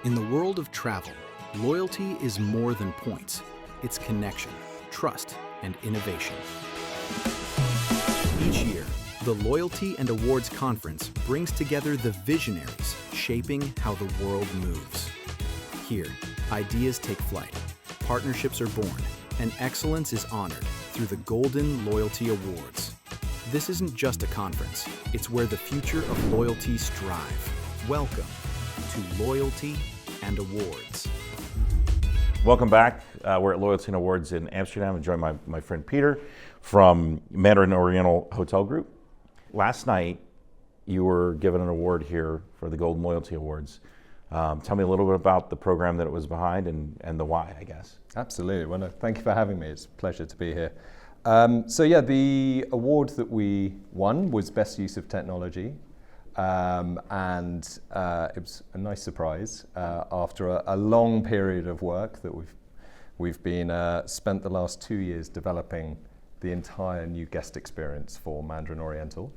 In the world of travel, loyalty is more than points. It's connection, trust, and innovation. Each year, the Loyalty and Awards Conference brings together the visionaries shaping how the world moves. Here, ideas take flight, partnerships are born, and excellence is honored through the Golden Loyalty Awards. This isn't just a conference, it's where the future of loyalty strive. Welcome to Loyalty and Awards. Welcome back. We're at Loyalty and Awards in Amsterdam. I'm joined by my friend Peter from Mandarin Oriental Hotel Group. Last night, you were given an award here for the Golden Loyalty Awards. Tell me a little bit about the program that it was behind and the why, I guess. Absolutely. Well, no, thank you for having me. It's a pleasure to be here. The award that we won was Best Use of Technology. And it was a nice surprise after a long period of work that we've been spent the last 2 years developing the entire new guest experience for Mandarin Oriental.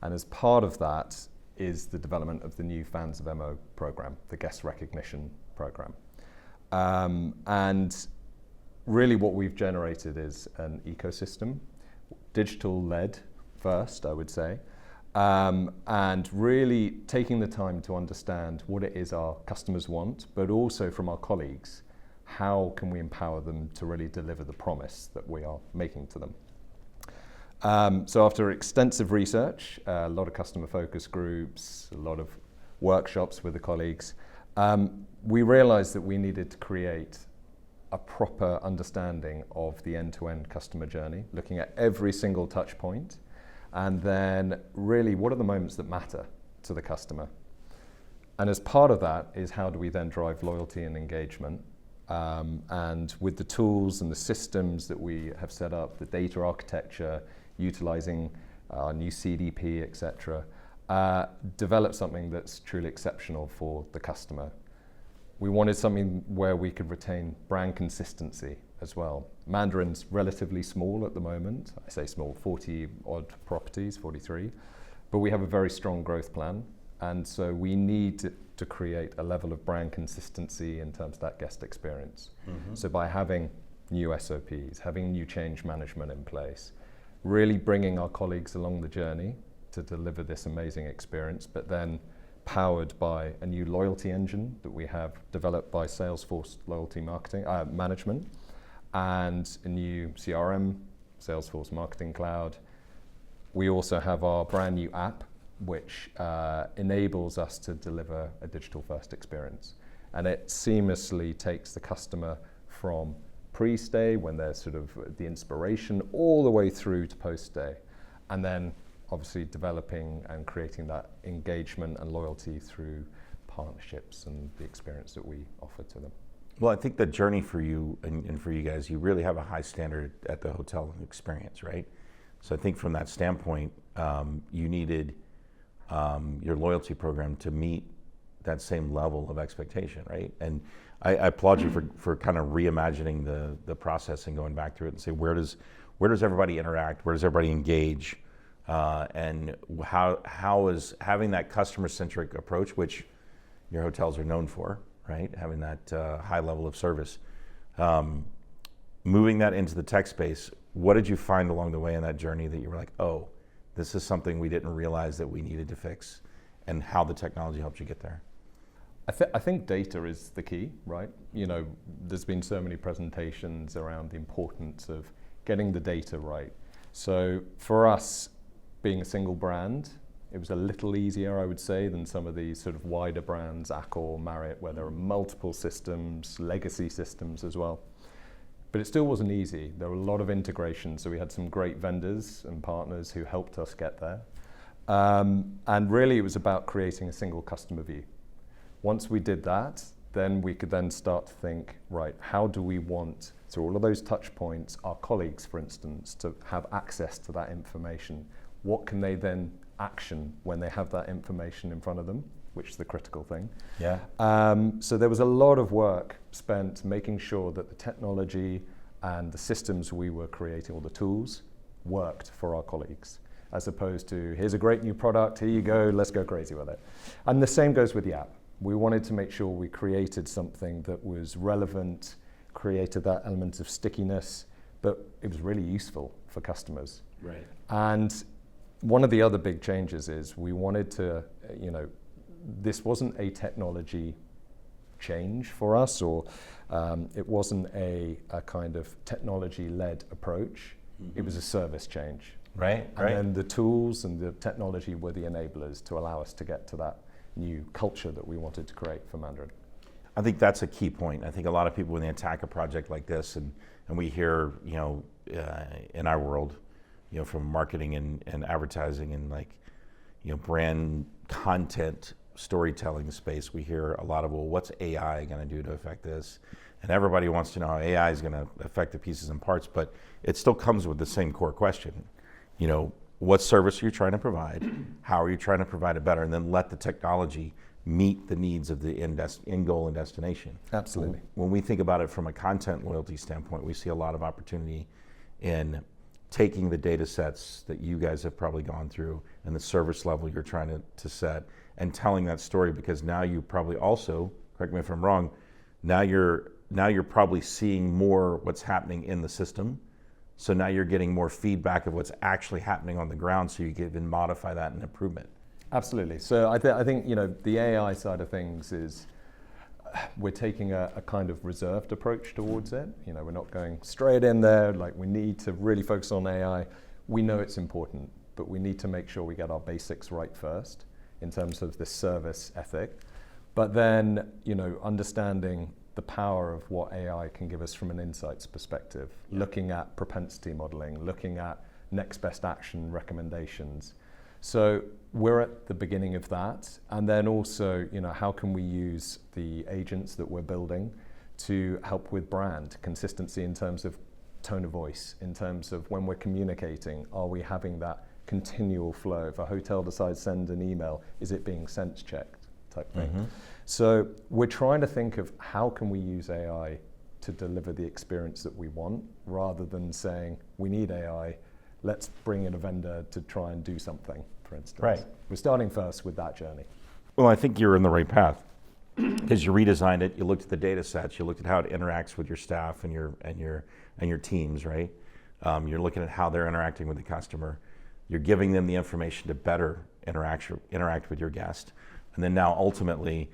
And as part of that is the development of the new Fans of MO program, the guest recognition program. And really what we've generated is an ecosystem, digital-led first, I would say, and really taking the time to understand what it is our customers want, but also from our colleagues, how can we empower them to really deliver the promise that we are making to them. So after extensive research, a lot of customer focus groups, a lot of workshops with the colleagues, we realized that we needed to create a proper understanding of the end-to-end customer journey, looking at every single touch point, and then really what are the moments that matter to the customer. And as part of that is how do we then drive loyalty and engagement, and with the tools and the systems that we have set up, the data architecture, utilizing our new CDP, etc., develop something that's truly exceptional for the customer. We wanted something where we could retain brand consistency as well. Mandarin's relatively small at the moment. I say small, 40 odd properties, 43, but we have a very strong growth plan. And so we need to create a level of brand consistency in terms of that guest experience. Mm-hmm. So by having new SOPs, having new change management in place, really bringing our colleagues along the journey to deliver this amazing experience, but then powered by a new loyalty engine that we have developed by Salesforce Loyalty Marketing Management, and a new CRM, Salesforce Marketing Cloud. We also have our brand new app, which enables us to deliver a digital-first experience. And it seamlessly takes the customer from pre-stay, when they're sort of the inspiration, all the way through to post-stay. And then obviously developing and creating that engagement and loyalty through partnerships and the experience that we offer to them. Well, I think the journey for you and for you guys, you really have a high standard at the hotel experience, right? So I think from that standpoint, you needed your loyalty program to meet that same level of expectation, right? And I applaud you for kind of reimagining the process and going back through it and say, where does everybody interact? Where does everybody engage? And how is having that customer-centric approach, which your hotels are known for, right? Having that high level of service. Moving that into the tech space, what did you find along the way in that journey that you were like, oh, this is something we didn't realize that we needed to fix, and how the technology helped you get there? I think data is the key, right? You know, there's been so many presentations around the importance of getting the data right. So for us, being a single brand, it was a little easier, I would say, than some of these sort of wider brands, Accor, Marriott, where there are multiple systems, legacy systems as well. But it still wasn't easy. There were a lot of integrations, so we had some great vendors and partners who helped us get there. And really it was about creating a single customer view. Once we did that, then we could then start to think, right, how do we want, through all of those touch points, our colleagues, for instance, to have access to that information? What can they then action when they have that information in front of them, which is the critical thing. Yeah. So there was a lot of work spent making sure that the technology and the systems we were creating, or the tools, worked for our colleagues, as opposed to, here's a great new product, here you go, let's go crazy with it. And the same goes with the app. We wanted to make sure we created something that was relevant, created that element of stickiness, but it was really useful for customers. Right. And one of the other big changes is we wanted to, this wasn't a technology change for us, or it wasn't a kind of technology-led approach. It was a service change. Right. And then the tools and the technology were the enablers to allow us to get to that new culture that we wanted to create for Mandarin. I think that's a key point. I think a lot of people, when they attack a project like this, and we hear, in our world, from marketing and advertising and brand content storytelling space, we hear a lot of, well, what's AI going to do to affect this? And everybody wants to know how AI is going to affect the pieces and parts, but it still comes with the same core question. What service are you trying to provide? How are you trying to provide it better? And then let the technology meet the needs of the end goal and destination. Absolutely. When we think about it from a content loyalty standpoint, we see a lot of opportunity in taking the data sets that you guys have probably gone through and the service level you're trying to set and telling that story, because now you probably also, correct me if I'm wrong, now you're probably seeing more what's happening in the system. So now you're getting more feedback of what's actually happening on the ground, so you can even modify that and improve it. Absolutely. So I think the AI side of things is we're taking a kind of reserved approach towards it. We're not going straight in there, we need to really focus on AI. We know it's important, but we need to make sure we get our basics right first in terms of the service ethic. But then, understanding the power of what AI can give us from an insights perspective, looking at propensity modeling, looking at next best action recommendations. So we're at the beginning of that. And then also, how can we use the agents that we're building to help with brand consistency in terms of tone of voice, in terms of when we're communicating, are we having that continual flow? If a hotel decides to send an email, is it being sense checked type thing? Mm-hmm. So we're trying to think of how can we use AI to deliver the experience that we want, rather than saying we need AI, let's bring in a vendor to try and do something, for instance. Right. We're starting first with that journey. Well, I think you're in the right path, because you redesigned it, you looked at the data sets, you looked at how it interacts with your staff and your teams, right? You're looking at how they're interacting with the customer. You're giving them the information to better interact with your guest. And then now ultimately,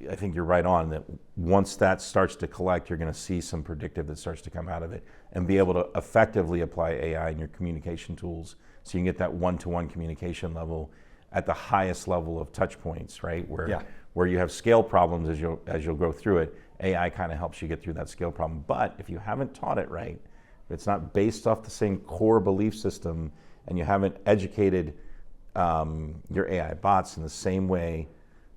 I think you're right on that once that starts to collect, you're going to see some predictive that starts to come out of it, and be able to effectively apply AI in your communication tools, so you can get that one-to-one communication level at the highest level of touch points, right? Where you have scale problems as you'll go through it, AI kind of helps you get through that scale problem. But if you haven't taught it right, if it's not based off the same core belief system, and you haven't educated your AI bots in the same way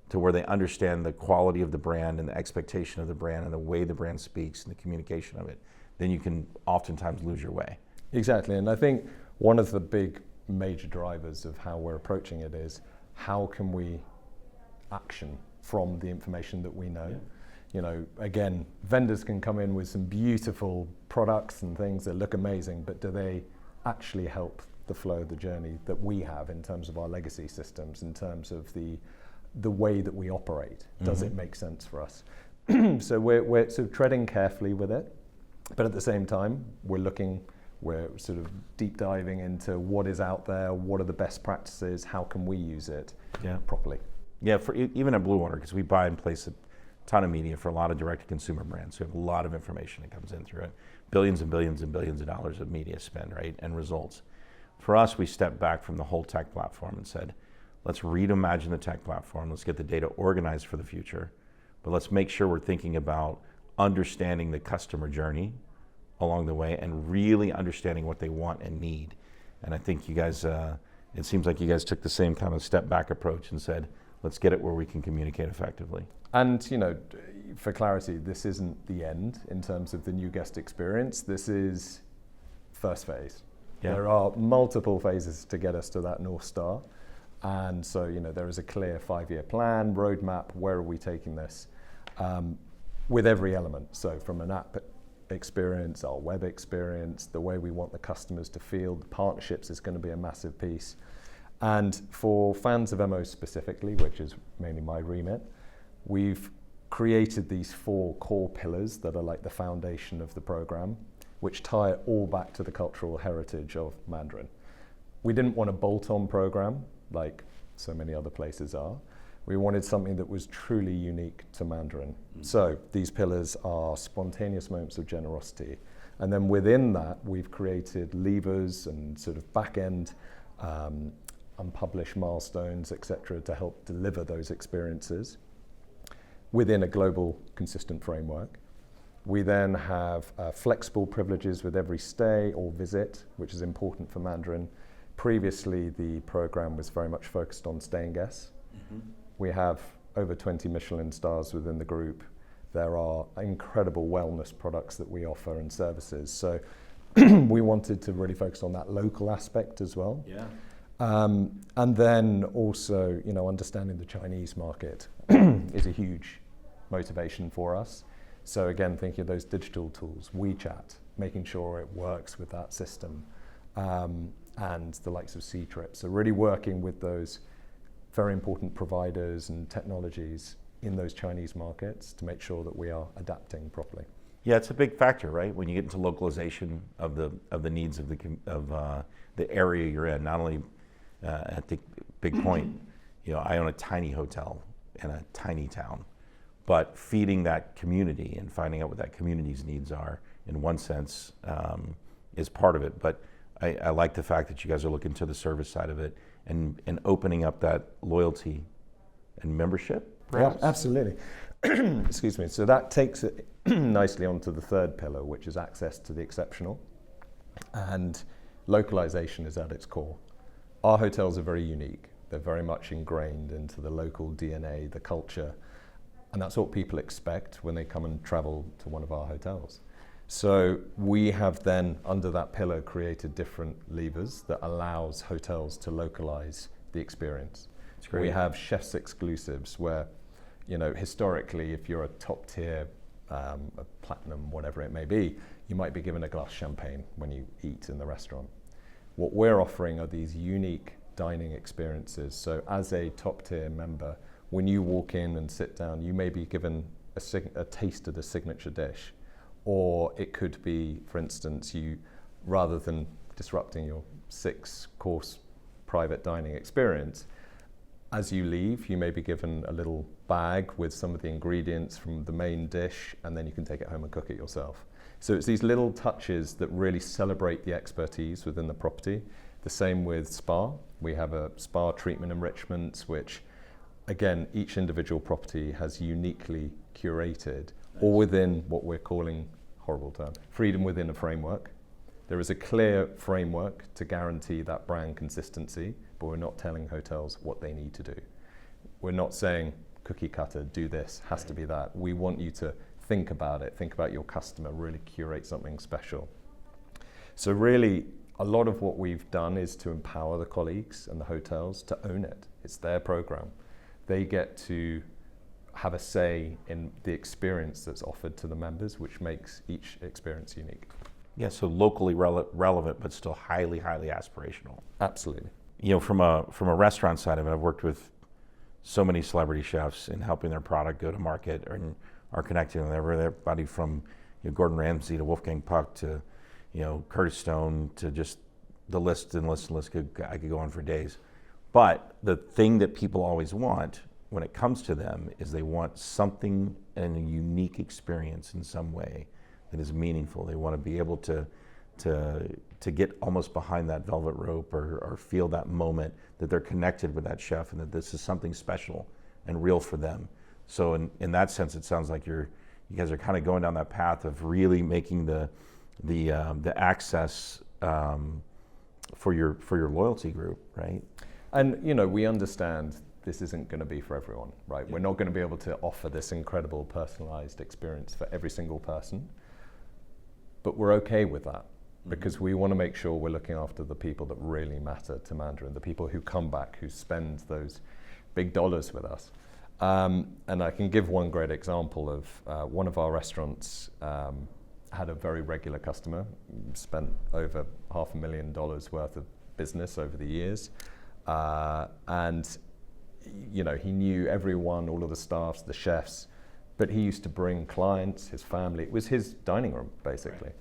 to where they understand the quality of the brand and the expectation of the brand and the way the brand speaks and the communication of it, then you can oftentimes lose your way. Exactly, and I think one of the big major drivers of how we're approaching it is how can we action from the information that we know. Yeah. Again, vendors can come in with some beautiful products and things that look amazing, but do they actually help the flow of the journey that we have in terms of our legacy systems, in terms of the way that we operate? Does it make sense for us? So we're sort of treading carefully with it, but at the same time, we're sort of deep diving into what is out there, what are the best practices, how can we use it properly. Yeah, even at Bluewater, because we buy and place a ton of media for a lot of direct-to-consumer brands. We have a lot of information that comes in through it. Billions and billions and billions of dollars of media spend, right, and results. For us, we stepped back from the whole tech platform and said, let's reimagine the tech platform, let's get the data organized for the future, but let's make sure we're thinking about understanding the customer journey along the way and really understanding what they want and need. And I think you guys, it seems like you guys took the same kind of step back approach and said, let's get it where we can communicate effectively. And for clarity, this isn't the end in terms of the new guest experience. This is first phase. Yeah. There are multiple phases to get us to that North Star. And so, there is a clear 5-year plan, roadmap, where are we taking this, with every element. So from an app experience, our web experience, the way we want the customers to feel, the partnerships is going to be a massive piece. And for fans of MO specifically, which is mainly my remit, we've created these 4 core pillars that are like the foundation of the program, which tie it all back to the cultural heritage of Mandarin. We didn't want a bolt-on program like so many other places are. We wanted something that was truly unique to Mandarin. So these pillars are spontaneous moments of generosity. And then within that, we've created levers and sort of back-end unpublished milestones, etc., to help deliver those experiences within a global consistent framework. We then have flexible privileges with every stay or visit, which is important for Mandarin. Previously, the program was very much focused on staying guests. We have over 20 Michelin stars within the group. There are incredible wellness products that we offer and services. So we wanted to really focus on that local aspect as well. Yeah. And then also, understanding the Chinese market is a huge motivation for us. So again, thinking of those digital tools, WeChat, making sure it works with that system, and the likes of C-Trip. So really working with those very important providers and technologies in those Chinese markets to make sure that we are adapting properly. Yeah, it's a big factor, right? When you get into localization of the needs of the area you're in. Not only at the big point, I own a tiny hotel in a tiny town, but feeding that community and finding out what that community's needs are, in one sense, is part of it. But I like the fact that you guys are looking to the service side of it and opening up that loyalty and membership. Perhaps? Yeah, absolutely. Excuse me. So that takes it nicely onto the third pillar, which is access to the exceptional. And localization is at its core. Our hotels are very unique. They're very much ingrained into the local DNA, the culture, and that's what people expect when they come and travel to one of our hotels. So we have then, under that pillar, created different levers that allows hotels to localize the experience. That's great. We have chef's exclusives where, historically, if you're a top tier, a platinum, whatever it may be, you might be given a glass champagne when you eat in the restaurant. What we're offering are these unique dining experiences. So as a top tier member, when you walk in and sit down, you may be given a taste of the signature dish. Or it could be, for instance, rather than disrupting your 6-course private dining experience, as you leave, you may be given a little bag with some of the ingredients from the main dish, and then you can take it home and cook it yourself. So it's these little touches that really celebrate the expertise within the property. The same with spa. We have a spa treatment enrichment, which, again, each individual property has uniquely curated, all within what we're calling, horrible term, freedom within a framework. There is a clear framework to guarantee that brand consistency, but we're not telling hotels what they need to do. We're not saying cookie cutter, do this, has to be that. We want you to think about it, think about your customer, really curate something special. So really, a lot of what we've done is to empower the colleagues and the hotels to own it. It's their program. They get to have a say in the experience that's offered to the members, which makes each experience unique. Yeah, so locally relevant, but still highly, highly aspirational. Absolutely. From a restaurant side of it, I've worked with so many celebrity chefs in helping their product go to market, and are connecting with everybody from Gordon Ramsay to Wolfgang Puck to Curtis Stone to just the list and list and list. I could go on for days. But the thing that people always want when it comes to them is they want something and a unique experience in some way that is meaningful. They want to be able to get almost behind that velvet rope or feel that moment that they're connected with that chef and that this is something special and real for them. So in that sense, it sounds like you guys are kind of going down that path of really making the access for your loyalty group, right? And we understand this isn't going to be for everyone, right? Yeah. We're not going to be able to offer this incredible personalized experience for every single person, but we're okay with that because we want to make sure we're looking after the people that really matter to Mandarin, the people who come back, who spend those big dollars with us. And I can give one great example of one of our restaurants had a very regular customer, spent over $500,000 worth of business over the years, and you know, he knew everyone, all of the staffs, the chefs, but he used to bring clients, his family. It was his dining room, basically. Right.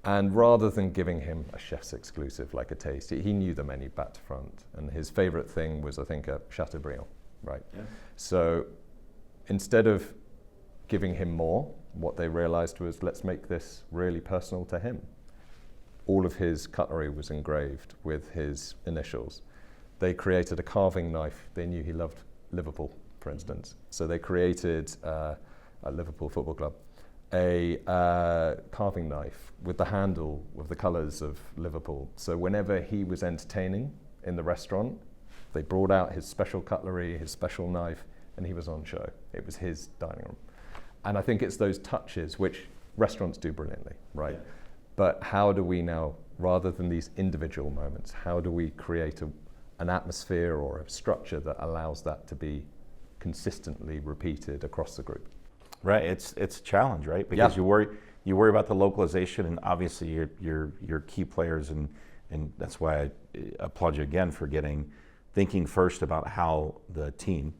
And rather than giving him a chef's exclusive, like a taste, he knew the menu back to front. And his favorite thing was, I think, a Chateaubriand, right? Yeah. So instead of giving him more, what they realized was, let's make this really personal to him. All of his cutlery was engraved with his initials. They created a carving knife. They knew he loved Liverpool, for instance. So they created, at Liverpool Football Club, a carving knife with the handle with the colours of Liverpool. So whenever he was entertaining in the restaurant, they brought out his special cutlery, his special knife, and he was on show. It was his dining room. And I think it's those touches which restaurants do brilliantly, right? Yeah. But how do we now, rather than these individual moments, how do we create an atmosphere or a structure that allows that to be consistently repeated across the group? Right, it's a challenge, right? Because you worry about the localization, and obviously your key players, and that's why I applaud you again for thinking first about how the team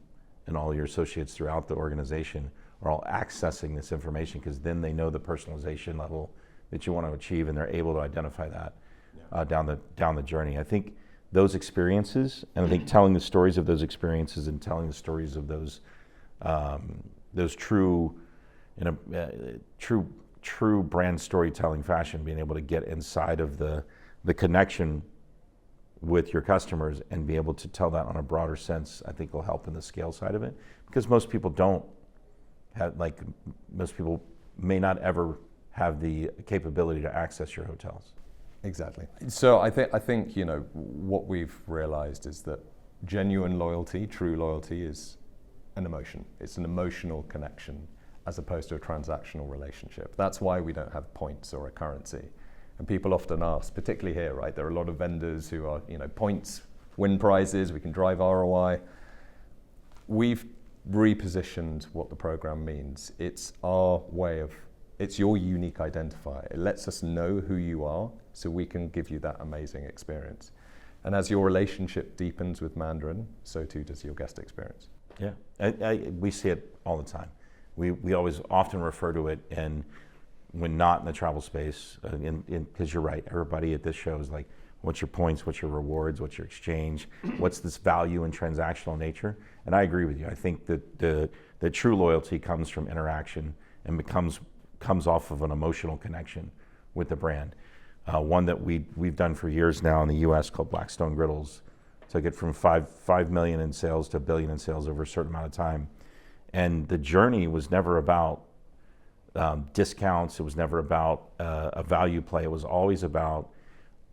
and all your associates throughout the organization are all accessing this information, because then they know the personalization level that you want to achieve, and they're able to identify that down the journey. I think those experiences, and I think telling the stories of those experiences and telling the stories of those true, true brand storytelling fashion, being able to get inside of the connection with your customers and be able to tell that on a broader sense, I think will help in the scale side of it, because most people may not ever have the capability to access your hotels. Exactly. So I think you know, what we've realized is that genuine loyalty, true loyalty, is an emotion. It's an emotional connection as opposed to a transactional relationship. That's why we don't have points or a currency. And people often ask, particularly here, right? There are a lot of vendors who are, you know, points, win prizes, we can drive ROI. We've repositioned what the program means. It's our way of, it's your unique identifier. It lets us know who you are so we can give you that amazing experience. And as your relationship deepens with Mandarin, so too does your guest experience. Yeah, we see it all the time. We always often refer to it, and when not in the travel space, because you're right, everybody at this show is like, what's your points, what's your rewards, what's your exchange, what's this value and transactional nature? And I agree with you. I think that the true loyalty comes from interaction and comes off of an emotional connection with the brand. One that we've done for years now in the U.S. called Blackstone Griddles. Took it from 5 million in sales to $1 billion in sales over a certain amount of time. And the journey was never about discounts. It was never about a value play. It was always about,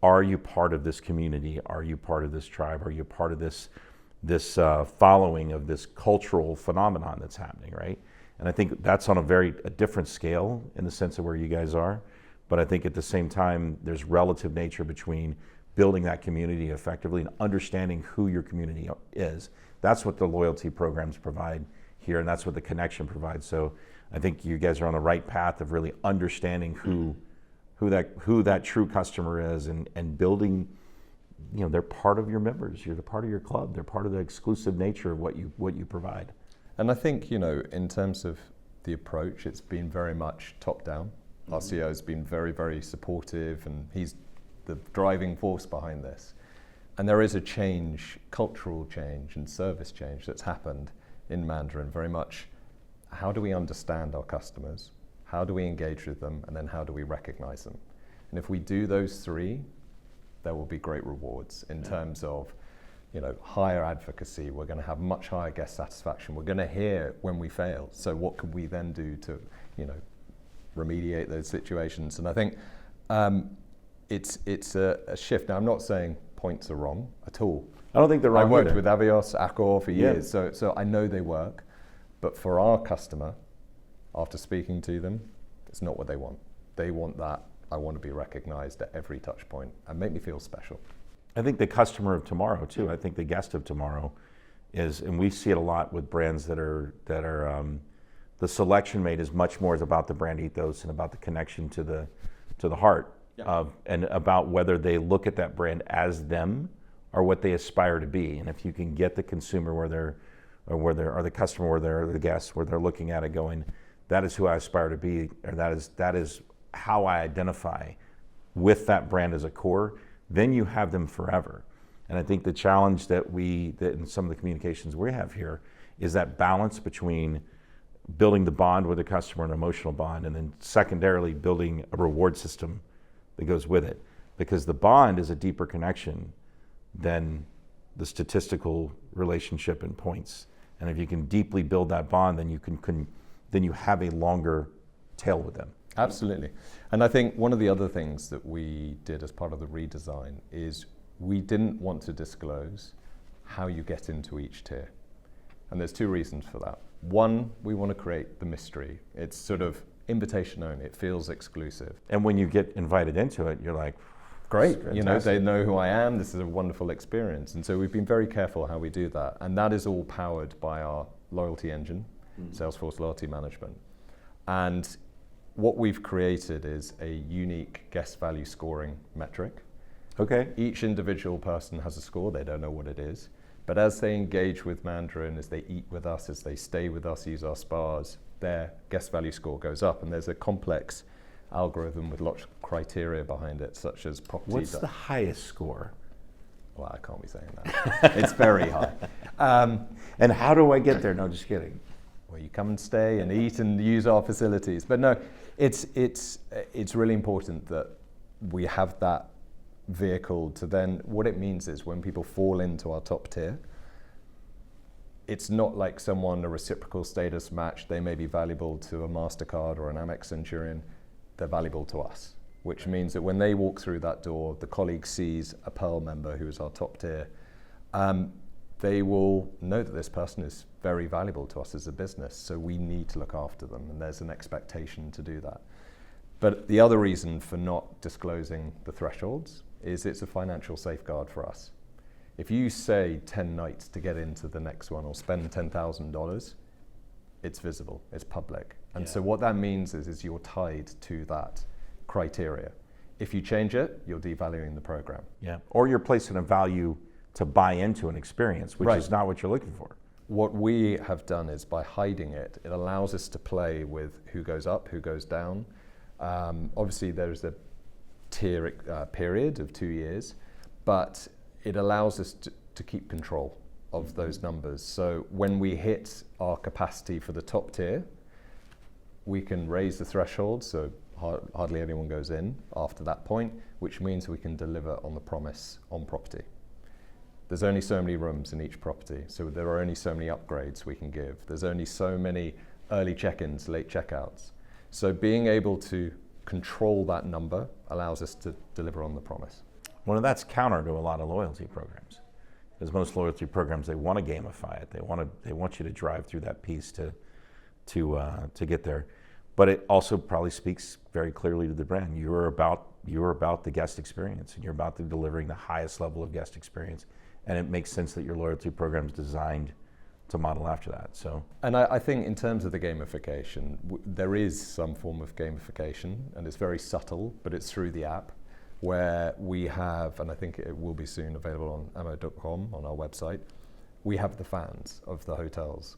are you part of this community? Are you part of this tribe? Are you part of this following of this cultural phenomenon that's happening, right? And I think that's on a different scale in the sense of where you guys are. But I think at the same time, there's relative nature between building that community effectively and understanding who your community is. That's what the loyalty programs provide here, and that's what the connection provides. So I think you guys are on the right path of really understanding who that true customer is, and building, you know, they're part of your members. You're the part of your club. They're part of the exclusive nature of what you provide. And I think, you know, in terms of the approach, it's been very much top down. Our CEO has been very, very supportive, and he's the driving force behind this. And there is a change, cultural change and service change that's happened in Mandarin, very much, how do we understand our customers? How do we engage with them? And then how do we recognize them? And if we do those three, there will be great rewards in terms of, you know, higher advocacy. We're going to have much higher guest satisfaction. We're going to hear when we fail. So what can we then do to, you know, remediate those situations? And I think it's a shift. Now, I'm not saying points are wrong at all. I don't think they're wrong. I worked either. with Avios, Accor for years, so I know they work. But for our customer, after speaking to them, it's not what they want. They want that, I want to be recognized at every touch point and make me feel special. I think the customer of tomorrow too, I think the guest of tomorrow is, and we see it a lot with brands that are the selection made is much more about the brand ethos and about the connection to the heart, and about whether they look at that brand as them are what they aspire to be. And if you can get the consumer or the customer or the guest where they're looking at it going, that is who I aspire to be, or that is how I identify with that brand as a core, then you have them forever. And I think the challenge that in some of the communications we have here is that balance between building the bond with the customer, an emotional bond, and then secondarily building a reward system that goes with it. Because the bond is a deeper connection than the statistical relationship and points. And if you can deeply build that bond, then you have a longer tail with them. Absolutely. And I think one of the other things that we did as part of the redesign is we didn't want to disclose how you get into each tier. And there's two reasons for that. One, we want to create the mystery. It's sort of invitation only. It feels exclusive. And when you get invited into it, you're like, great, they know who I am. This is a wonderful experience. And so we've been very careful how we do that. And that is all powered by our loyalty engine, Salesforce Loyalty Management. And what we've created is a unique guest value scoring metric. Okay. Each individual person has a score. They don't know what it is. But as they engage with Mandarin, as they eat with us, as they stay with us, use our spas, their guest value score goes up. And there's a complex algorithm with lots of criteria behind it, such as property. What's the highest score? Well, I can't be saying that. It's very high. And how do I get there? No, just kidding. Well, you come and stay and eat and use our facilities. But no, it's really important that we have that vehicle to then, what it means is when people fall into our top tier, it's not like a reciprocal status match. They may be valuable to a MasterCard or an Amex Centurion. They're valuable to us, which means that when they walk through that door, the colleague sees a Pearl member who is our top tier. They will know that this person is very valuable to us as a business, so we need to look after them, and there's an expectation to do that. But the other reason for not disclosing the thresholds is it's a financial safeguard for us. If you say 10 nights to get into the next one or spend $10,000, it's visible, it's public. And so what that means is you're tied to that criteria. If you change it, you're devaluing the program. Yeah. Or you're placing a value to buy into an experience, which is not what you're looking for. What we have done is by hiding it, it allows us to play with who goes up, who goes down. Obviously there's a tier period of 2 years, but it allows us to keep control of those numbers. So when we hit our capacity for the top tier, we can raise the threshold, so hardly anyone goes in after that point, which means we can deliver on the promise on property. There's only so many rooms in each property, so there are only so many upgrades we can give. There's only so many early check-ins, late checkouts. So being able to control that number allows us to deliver on the promise. Well, that's counter to a lot of loyalty programs, because most loyalty programs, they want to gamify it. They want you to drive through that piece to get there. But it also probably speaks very clearly to the brand. You're about the guest experience, and you're about delivering the highest level of guest experience. And it makes sense that your loyalty program is designed to model after that. So, and I think in terms of the gamification, there is some form of gamification, and it's very subtle, but it's through the app, where we have, and I think it will be soon available on ammo.com on our website, we have the fans of the hotels.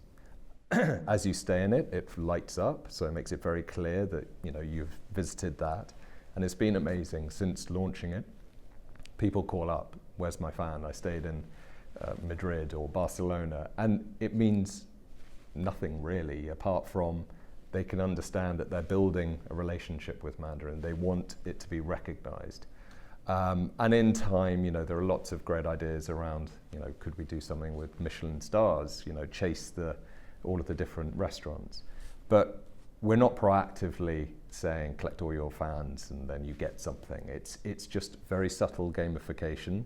As you stay in it, it lights up, so it makes it very clear that you've visited that. And it's been amazing since launching it. People call up, where's my fan? I stayed in Madrid or Barcelona, and it means nothing really, apart from they can understand that they're building a relationship with Mandarin. They want it to be recognized. And in time, there are lots of great ideas around, could we do something with Michelin stars, chase all of the different restaurants. But we're not proactively saying collect all your fans and then you get something. It's just very subtle gamification,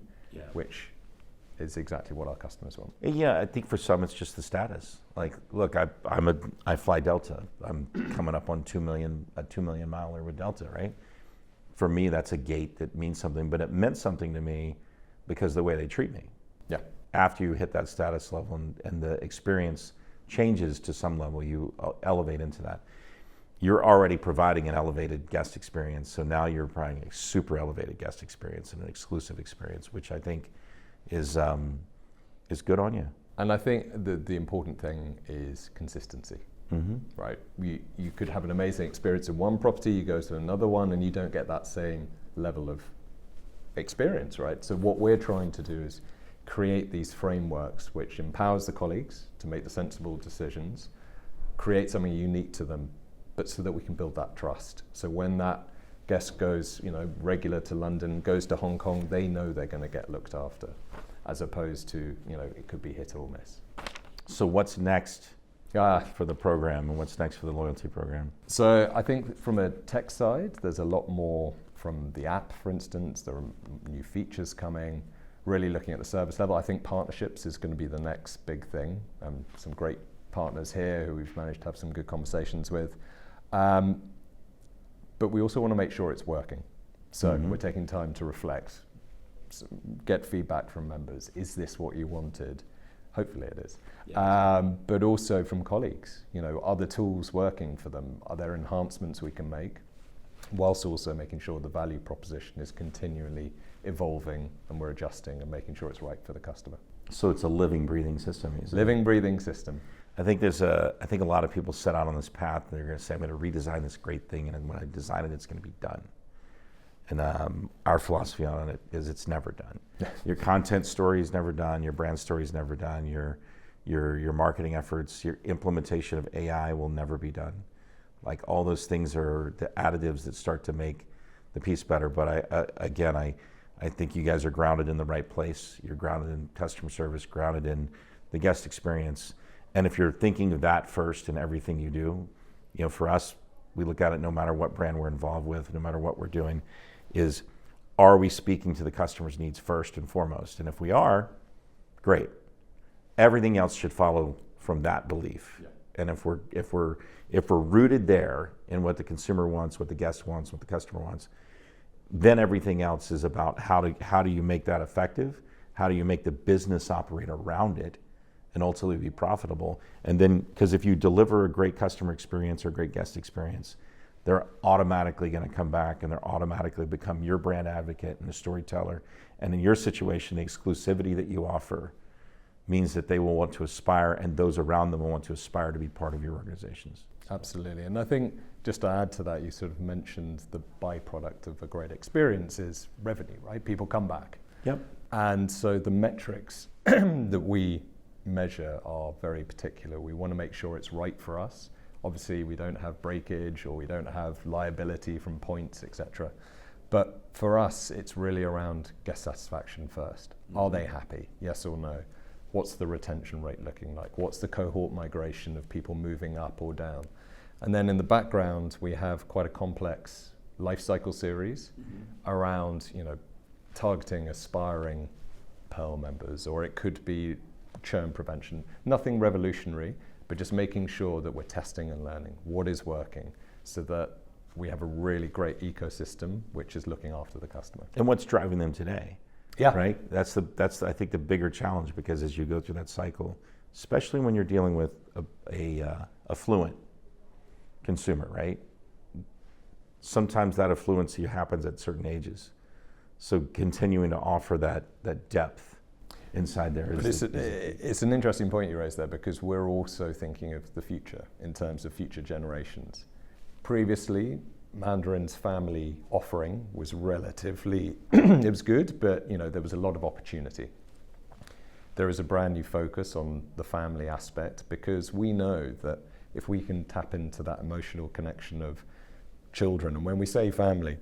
which is exactly what our customers want. Yeah, I think for some it's just the status. Like, look, I fly Delta. I'm coming up on a 2 million miler with Delta, right? For me, that's a gate that means something, but it meant something to me because of the way they treat me. Yeah. After you hit that status level and the experience changes to some level, you elevate into that. You're already providing an elevated guest experience, so now you're providing a super elevated guest experience and an exclusive experience, which I think is good on you. And I think the important thing is consistency. Right? You could have an amazing experience in one property, you go to another one, and you don't get that same level of experience, right? So what we're trying to do is create these frameworks which empowers the colleagues to make the sensible decisions, create something unique to them, but so that we can build that trust. So when that guest goes, regular to London, goes to Hong Kong, they know they're going to get looked after, as opposed to, it could be hit or miss. So what's next for the program, and what's next for the loyalty program? So I think from a tech side, there's a lot more from the app, for instance. There are new features coming, really looking at the service level. I think partnerships is going to be the next big thing. Some great partners here who we've managed to have some good conversations with. But we also want to make sure it's working. So we're taking time to reflect, get feedback from members. Is this what you wanted? Hopefully it is. Yeah. But also from colleagues, are the tools working for them? Are there enhancements we can make? Whilst also making sure the value proposition is continually evolving and we're adjusting and making sure it's right for the customer. So it's a living, breathing system, isn't it? Living, breathing system. I think I think a lot of people set out on this path and they're going to say, I'm going to redesign this great thing, and when I design it, it's going to be done. And our philosophy on it is it's never done. Your content story is never done. Your brand story is never done. Your marketing efforts, your implementation of AI will never be done. Like, all those things are the additives that start to make the piece better. But I think you guys are grounded in the right place. You're grounded in customer service, grounded in the guest experience. And if you're thinking of that first in everything you do, for us, we look at it no matter what brand we're involved with, no matter what we're doing, is, are we speaking to the customer's needs first and foremost? And if we are, great. Everything else should follow from that belief. Yeah. And if we're rooted there in what the consumer wants, what the guest wants, what the customer wants, then everything else is about how do you make that effective? How do you make the business operate around it and ultimately be profitable? And then, because if you deliver a great customer experience or great guest experience, they're automatically going to come back and they're automatically become your brand advocate and a storyteller. And in your situation, the exclusivity that you offer means that they will want to aspire, and those around them will want to aspire to be part of your organizations. Absolutely. And I think, just to add to that, you sort of mentioned the byproduct of a great experience is revenue, right? People come back. Yep. And so the metrics that we measure are very particular. We want to make sure it's right for us. Obviously, we don't have breakage or we don't have liability from points, etc. But for us, it's really around guest satisfaction first. Are they happy? Yes or no? What's the retention rate looking like? What's the cohort migration of people moving up or down? And then in the background, we have quite a complex life cycle series around, targeting aspiring Pearl members, or it could be churn prevention. Nothing revolutionary, but just making sure that we're testing and learning what is working so that we have a really great ecosystem which is looking after the customer. And what's driving them today? Yeah. Right? That's I think the bigger challenge, because as you go through that cycle, especially when you're dealing with a affluent consumer, right? Sometimes that affluency happens at certain ages. So continuing to offer that depth inside there is... But it's an interesting point you raised there, because we're also thinking of the future in terms of future generations. Previously, Mandarin's family offering was relatively, it was good, but there was a lot of opportunity. There is a brand new focus on the family aspect, because we know that if we can tap into that emotional connection of children, and when we say family,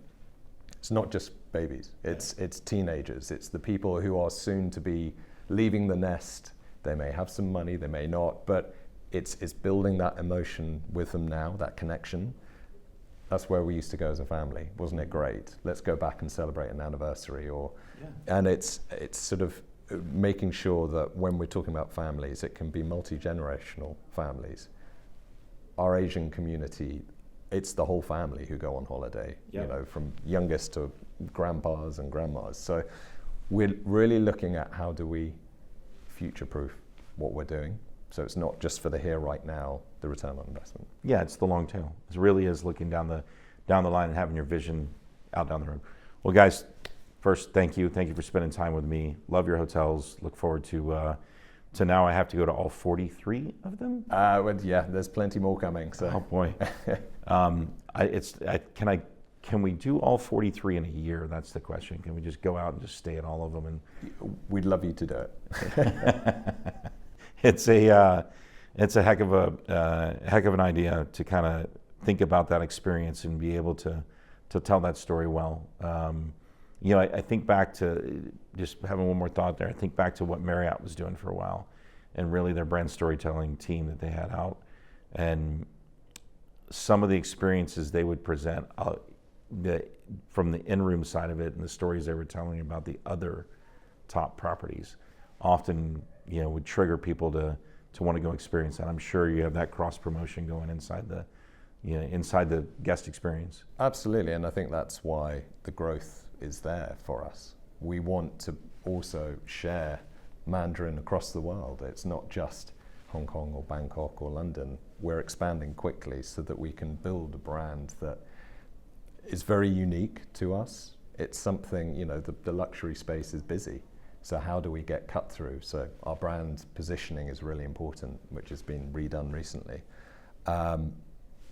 it's not just babies, it's teenagers, it's the people who are soon to be leaving the nest. They may have some money, they may not, but it's building that emotion with them now, that connection. That's where we used to go as a family. Wasn't it great? Let's go back and celebrate an anniversary. And it's sort of making sure that when we're talking about families, it can be multi-generational families. Our Asian community, it's the whole family who go on holiday, from youngest to grandpas and grandmas. So we're really looking at how do we future-proof what we're doing. So it's not just for the here, right now, the return on investment. Yeah, it's the long tail. It really is looking down the line and having your vision out down the road. Well, guys, first, thank you for spending time with me. Love your hotels. Look forward to now I have to go to all 43 of them. Yeah, there's plenty more coming. So. Oh boy. Can we do all 43 in a year? That's the question. Can we just go out and just stay at all of them? And we'd love you to do it. It's a heck of an idea to kind of think about that experience and be able to tell that story well. I think back to, just having one more thought there, I think back to what Marriott was doing for a while, and really their brand storytelling team that they had out, and some of the experiences they would present from the in-room side of it, and the stories they were telling about the other top properties often would trigger people to want to go experience that. I'm sure you have that cross promotion going inside the guest experience. Absolutely, and I think that's why the growth is there for us. We want to also share Mandarin across the world. It's not just Hong Kong or Bangkok or London. We're expanding quickly so that we can build a brand that is very unique to us. It's something, the luxury space is busy. So how do we get cut through? So our brand positioning is really important, which has been redone recently.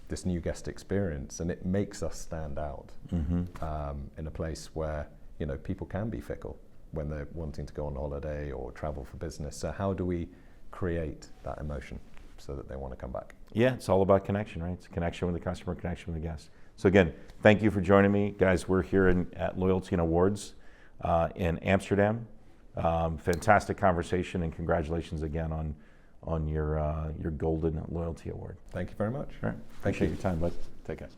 This new guest experience, and it makes us stand out in a place where people can be fickle when they're wanting to go on holiday or travel for business. So how do we create that emotion so that they want to come back? Yeah, it's all about connection, right? It's connection with the customer, connection with the guest. So again, thank you for joining me, guys. We're here at Loyalty and Awards in Amsterdam. Fantastic conversation, and congratulations again on your Golden Loyalty Award. Thank you very much. All right. Appreciate your time, bud. Take care.